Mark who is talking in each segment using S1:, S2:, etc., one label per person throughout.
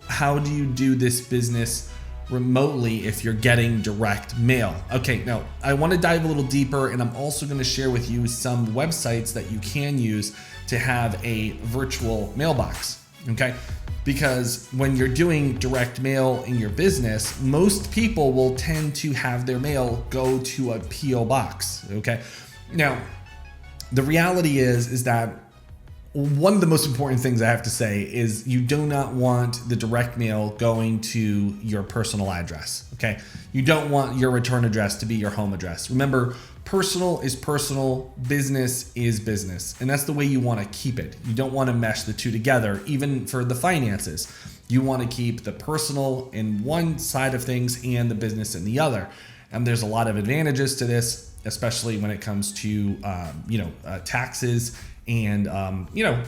S1: How do you do this business remotely if you're getting direct mail? Okay, now I want to dive a little deeper, and I'm also going to share with you some websites that you can use to have a virtual mailbox, okay? Because when you're doing direct mail in your business, most people will tend to have their mail go to a PO box, okay? Now, the reality is that one of the most important things I have to say is you do not want the direct mail going to your personal address, okay? You don't want your return address to be your home address. Remember, personal is personal, business is business, and that's the way you want to keep it. You don't want to mesh the two together, even for the finances. You want to keep the personal in one side of things and the business in the other. And there's a lot of advantages to this, especially when it comes to taxes and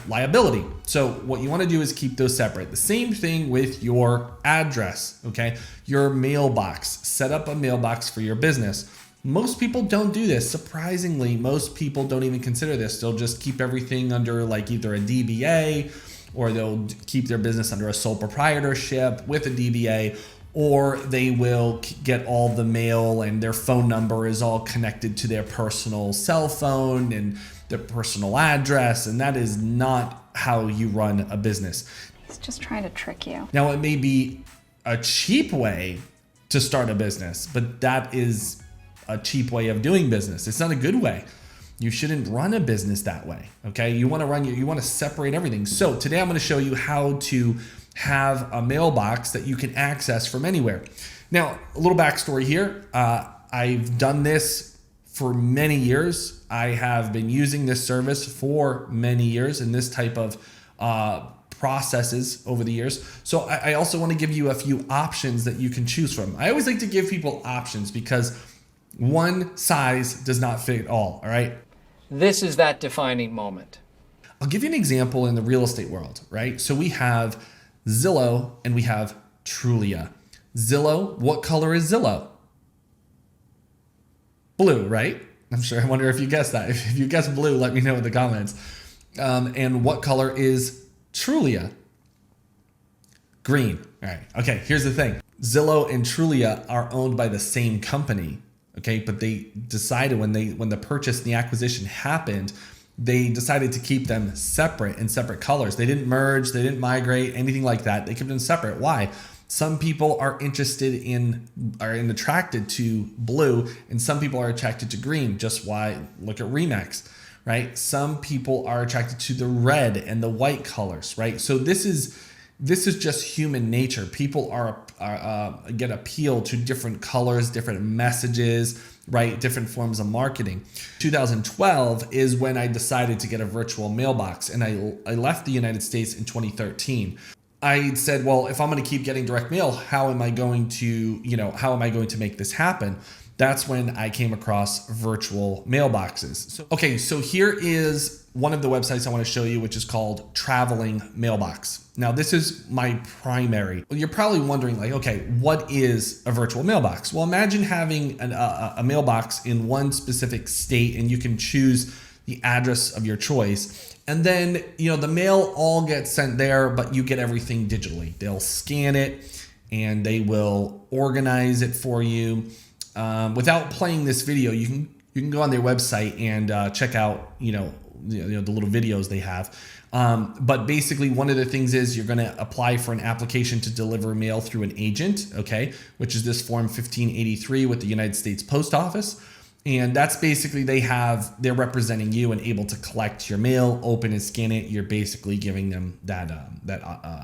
S1: liability. So what you want to do is keep those separate. The same thing with your address, okay? Your mailbox. Set up a mailbox for your business. Most people don't do this. Surprisingly, most people don't even consider this. They'll just keep everything under like either a DBA, or they'll keep their business under a sole proprietorship with a DBA, or they will get all the mail and their phone number is all connected to their personal cell phone and their personal address, and that is not how you run a business.
S2: He's just trying to trick you.
S1: Now, it may be a cheap way to start a business, but that is a cheap way of doing business. It's not a good way. You shouldn't run a business that way, okay? You want to separate everything. So today I'm going to show you how to have a mailbox that you can access from anywhere. Now, a little backstory here. I've done this for many years. I have been using this service for many years and this type of processes over the years. So I also want to give you a few options that you can choose from. I always like to give people options because one size does not fit all right?
S3: This is that defining moment.
S1: I'll give you an example in the real estate world, right? So we have Zillow and we have Trulia. Zillow, what color is Zillow? Blue, right? I'm sure. I wonder if you guessed that. If you guessed blue, let me know in the comments. And what color is Trulia? Green. All right. Okay, here's the thing. Zillow and Trulia are owned by the same company, okay? But they decided when the purchase and the acquisition happened, they decided to keep them separate in separate colors. They didn't merge, they didn't migrate, anything like that. They kept them separate. Why? Some people are attracted to blue, and some people are attracted to green. Just why? Look at Remax, right? Some people are attracted to the red and the white colors, right? So this is just human nature. People get appealed to different colors, different messages, right? Different forms of marketing. 2012 is when I decided to get a virtual mailbox, and I left the United States in 2013. I said, well, if I'm going to keep getting direct mail, how am I going to make this happen? That's when I came across virtual mailboxes. So here is one of the websites I want to show you, which is called Traveling Mailbox. Now, this is my primary. You're probably wondering, like, okay, what is a virtual mailbox? Well, imagine having a mailbox in one specific state, and you can choose the address of your choice. And then, the mail all gets sent there, but you get everything digitally. They'll scan it and they will organize it for you. Without playing this video, you can go on their website and check out, the little videos they have. But basically, one of the things is you're going to apply for an application to deliver mail through an agent, okay, which is this form 1583 with the United States Post Office. And that's basically they're representing you and able to collect your mail, open and scan it. You're basically giving them that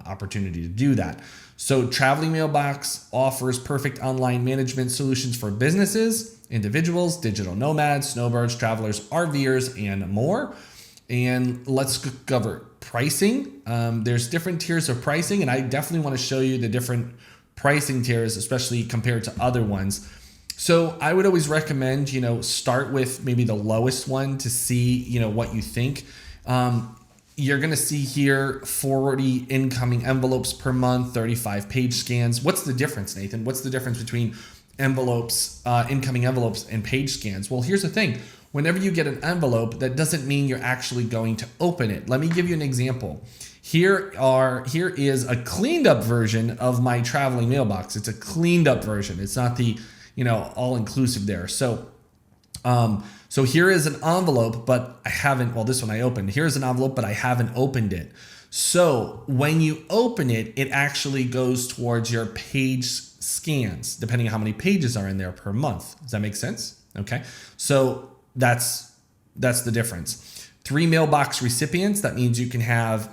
S1: opportunity to do that. So Traveling Mailbox offers perfect online management solutions for businesses, individuals, digital nomads, snowbirds, travelers, RVers, and more. And let's cover pricing. There's different tiers of pricing, and I definitely want to show you the different pricing tiers, especially compared to other ones. So I would always recommend, start with maybe the lowest one to see, what you think. You're going to see here 40 incoming envelopes per month, 35 page scans. What's the difference, Nathan? What's the difference between envelopes, incoming envelopes and page scans? Well, here's the thing. Whenever you get an envelope, that doesn't mean you're actually going to open it. Let me give you an example. Here is a cleaned up version of my traveling mailbox. It's a cleaned up version. It's not the, all inclusive there. So here is an envelope, but I haven't, well, this one I opened. Here's an envelope, but I haven't opened it. So when you open it, it actually goes towards your page scans, depending on how many pages are in there per month. Does that make sense? Okay. So that's the difference. 3 mailbox recipients. That means you can have,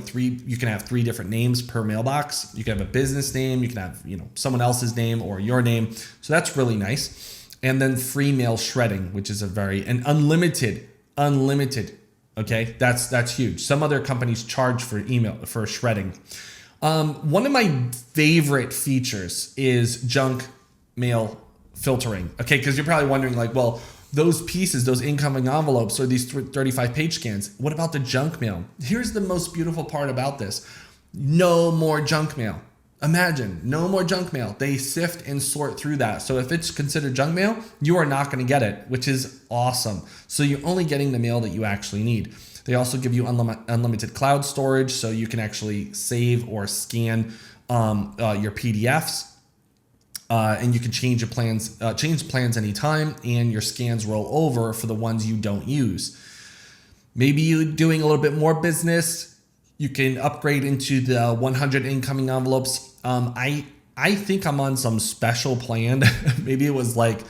S1: three different names per mailbox. You can have a business name, you can have, someone else's name or your name. So that's really nice. And then free mail shredding, which is and unlimited. Okay. That's huge. Some other companies charge for shredding. One of my favorite features is junk mail filtering. Okay. Cause you're probably wondering like, well, those pieces, those incoming envelopes or these 35 page scans, what about the junk mail? Here's the most beautiful part about this. No more junk mail. Imagine, no more junk mail. They sift and sort through that. So if it's considered junk mail, you are not going to get it, which is awesome. So you're only getting the mail that you actually need. They also give you unlimited cloud storage, so you can actually save or scan your PDFs. And you can change plans anytime, and your scans roll over for the ones you don't use. Maybe you're doing a little bit more business. You can upgrade into the 100 incoming envelopes. I think I'm on some special plan. Maybe it was like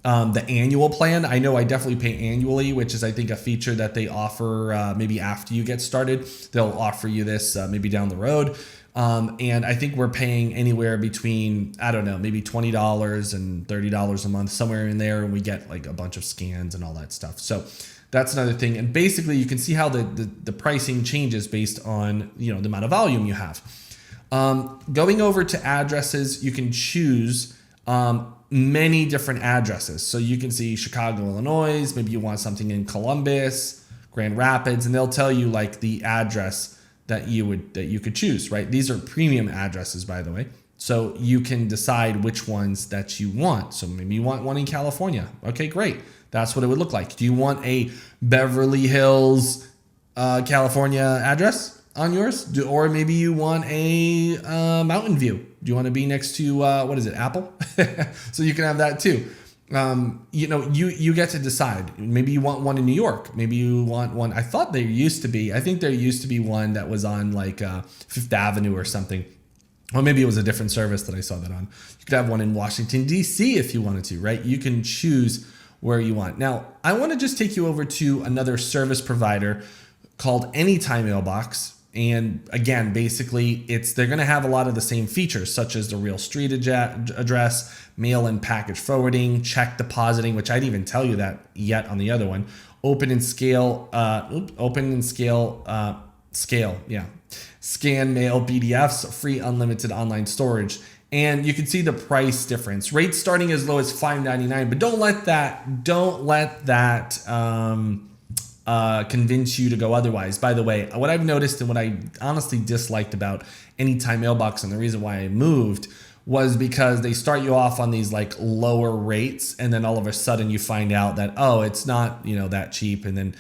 S1: the annual plan. I know I definitely pay annually, which is I think a feature that they offer maybe after you get started. They'll offer you this maybe down the road. And I think we're paying anywhere between, I don't know, maybe $20 and $30 a month, somewhere in there. And we get like a bunch of scans and all that stuff. So that's another thing. And basically you can see how the pricing changes based on, the amount of volume you have. Going over to addresses, you can choose many different addresses. So you can see Chicago, Illinois, maybe you want something in Columbus, Grand Rapids, and they'll tell you like the address that you could choose, right? These are premium addresses, by the way. So you can decide which ones that you want. So maybe you want one in California. Okay, great. That's what it would look like. Do you want a Beverly Hills, California address on yours? Or maybe you want a Mountain View. Do you want to be next to, Apple? So you can have that too. You get to decide. Maybe you want one in New York. Maybe you want one. I think there used to be one that was on like Fifth Avenue or something. Or maybe it was a different service that I saw that on. You could have one in Washington, D.C. if you wanted to, right? You can choose where you want. Now, I want to just take you over to another service provider called Anytime Mailbox. And again, basically, they're going to have a lot of the same features, such as the real street address, mail and package forwarding, check depositing, which I didn't even tell you that yet on the other one. Scan mail PDFs, free unlimited online storage. And you can see the price difference. Rates starting as low as $5.99, but don't let that convince you to go otherwise. By the way, what I've noticed and what I honestly disliked about Anytime Mailbox, and the reason why I moved, was because they start you off on these like lower rates, and then all of a sudden you find out that, oh, it's not, that cheap. And then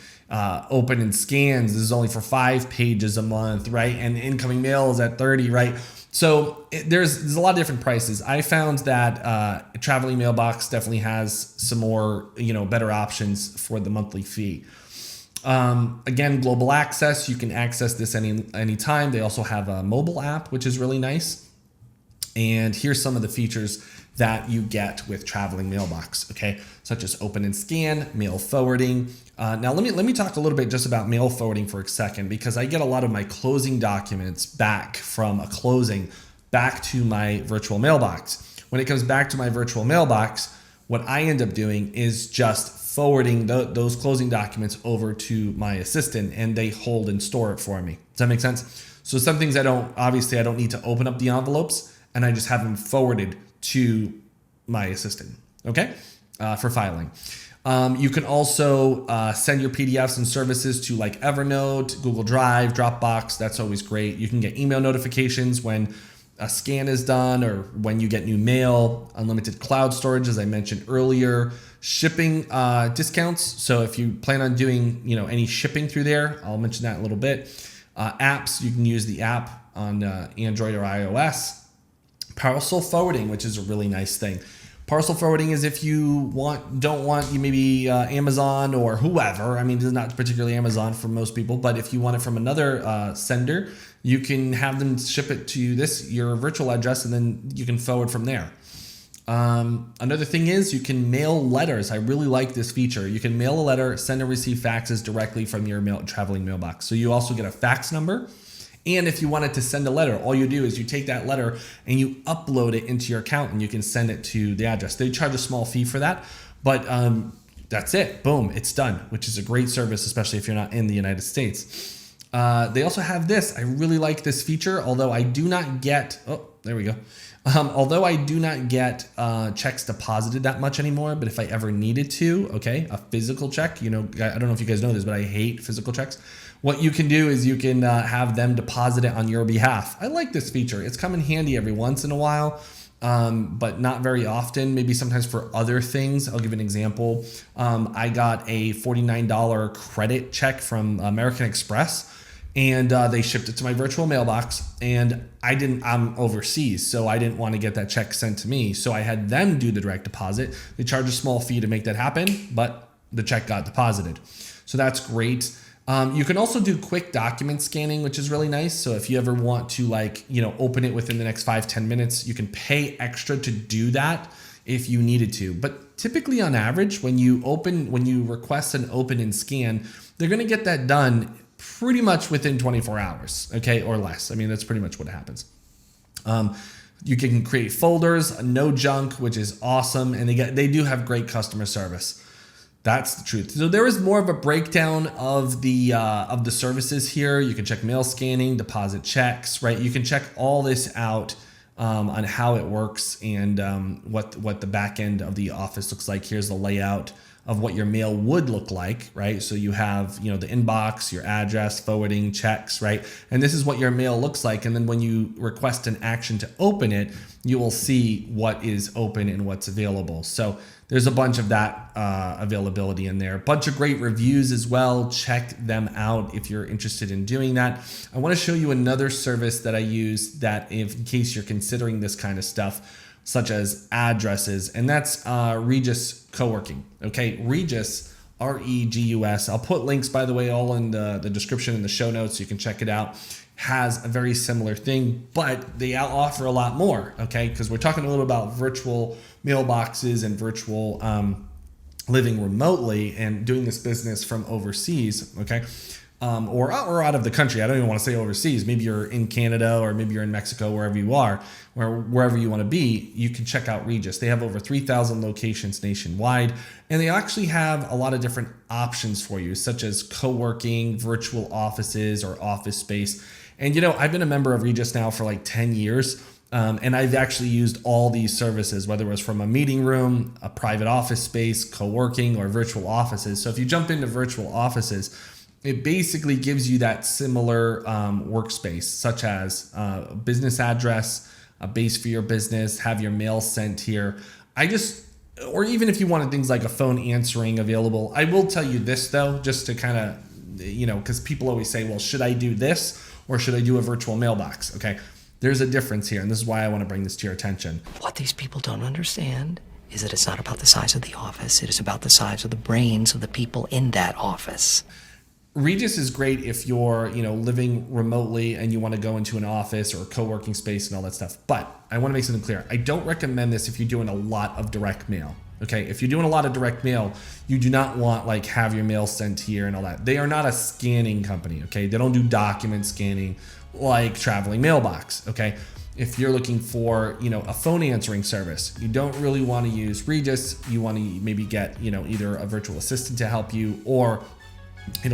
S1: open and scans is only for 5 pages a month, right? And incoming mail is at 30, right? So there's a lot of different prices. I found that Traveling Mailbox definitely has some more, better options for the monthly fee. Again, global access. You can access this anytime. They also have a mobile app, which is really nice. And here's some of the features that you get with Traveling Mailbox, okay? Such as open and scan, mail forwarding. Now let me talk a little bit just about mail forwarding for a second, because I get a lot of my closing documents back from a closing back to my virtual mailbox. When it comes back to my virtual mailbox, what I end up doing is just forwarding those closing documents over to my assistant, and they hold and store it for me. Does that make sense? So some things I don't need to open up the envelopes, and I just have them forwarded to my assistant, okay, for filing. You can also send your PDFs and services to like Evernote, Google Drive, Dropbox. That's always great. You can get email notifications when a scan is done or when you get new mail, unlimited cloud storage, as I mentioned earlier, shipping discounts. So if you plan on doing, any shipping through there, I'll mention that in a little bit. Apps, you can use the app on Android or iOS. Parcel forwarding, which is a really nice thing. Parcel forwarding is if you don't want you maybe Amazon or whoever. I mean, it's not particularly Amazon for most people, but if you want it from another sender, you can have them ship it to your virtual address, and then you can forward from there. Another thing is you can mail letters. I really like this feature. You can mail a letter, send and receive faxes directly from your traveling mailbox. So you also get a fax number. And if you wanted to send a letter, all you do is you take that letter and you upload it into your account, and you can send it to the address. They charge a small fee for that, but that's it. Boom, it's done, which is a great service, especially if you're not in the United States. They also have this. I really like this feature, although I do not get, there we go. Although I do not get checks deposited that much anymore, but if I ever needed to, okay, a physical check, I don't know if you guys know this, but I hate physical checks. What you can do is you can have them deposit it on your behalf. I like this feature. It's come in handy every once in a while, but not very often, maybe sometimes for other things. I'll give an example. I got a $49 credit check from American Express, and they shipped it to my virtual mailbox, and I'm overseas, so I didn't want to get that check sent to me. So I had them do the direct deposit. They charge a small fee to make that happen, but the check got deposited. So that's great. You can also do quick document scanning, which is really nice. So if you ever want to open it within the next 5-10 minutes, you can pay extra to do that if you needed to. But typically on average, when you request an open and scan, they're going to get that done pretty much within 24 hours, okay, or less. I mean, that's pretty much what happens. You can create folders, no junk, which is awesome. And they do have great customer service. That's the truth. So there is more of a breakdown of the services here. You can check mail scanning, deposit checks, right? You can check all this out on how it works and what the back end of the office looks like. Here's the layout of what your mail would look like, right? So you have, the inbox, your address, forwarding, checks, right? And this is what your mail looks like. And then when you request an action to open it, you will see what is open and what's available. So there's a bunch of that availability in there. A bunch of great reviews as well. Check them out if you're interested in doing that. I want to show you another service that I use that in case you're considering this kind of stuff, such as addresses, and that's Regus Co-working. Okay, Regus, R-E-G-U-S. I'll put links, by the way, all in the description in the show notes so you can check it out. Has a very similar thing, but they offer a lot more, okay? Because we're talking a little about virtual mailboxes and virtual living remotely and doing this business from overseas, okay? Or out of the country. I don't even want to say overseas. Maybe you're in Canada or maybe you're in Mexico, wherever you are, wherever you want to be, you can check out Regus. They have over 3,000 locations nationwide, and they actually have a lot of different options for you, such as co-working, virtual offices, or office space. And I've been a member of Regus now for like 10 years. And I've actually used all these services, whether it was from a meeting room, a private office space, co-working, or virtual offices. So if you jump into virtual offices, it basically gives you that similar workspace, such as a business address, a base for your business, have your mail sent here. Or even if you wanted things like a phone answering available. I will tell you this though, just to kind of, because people always say, well, should I do this or should I do a virtual mailbox? Okay, there's a difference here, and this is why I want to bring this to your attention.
S4: What these people don't understand is that it's not about the size of the office. It is about the size of the brains of the people in that office.
S1: Regus is great if you're, living remotely and you want to go into an office or a co-working space and all that stuff. But I want to make something clear. I don't recommend this if you're doing a lot of direct mail. Okay, if you're doing a lot of direct mail, you do not want have your mail sent here and all that. They are not a scanning company. Okay, they don't do document scanning like Traveling Mailbox. Okay, if you're looking for a phone answering service, you don't really want to use Regus. You want to maybe get either a virtual assistant to help you or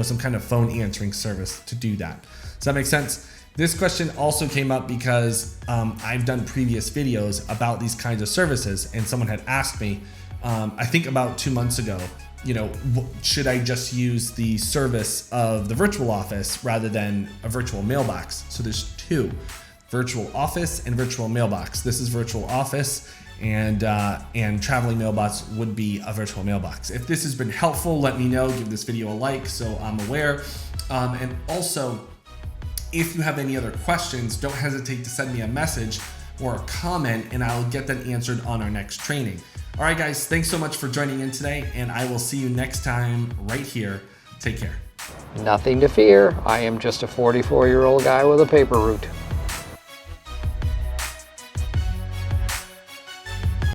S1: some kind of phone answering service to do that. Does that make sense? This question also came up because I've done previous videos about these kinds of services, and someone had asked me, I think about 2 months ago, should I just use the service of the virtual office rather than a virtual mailbox? So there's two, virtual office and virtual mailbox. This is virtual office, and Traveling Mailbox would be a virtual mailbox. If this has been helpful, let me know. Give this video a like so I'm aware. And also, if you have any other questions, don't hesitate to send me a message or a comment, and I'll get that answered on our next training. All right, guys, thanks so much for joining in today, and I will see you next time right here. Take care.
S3: Nothing to fear. I am just a 44-year-old guy with a paper route.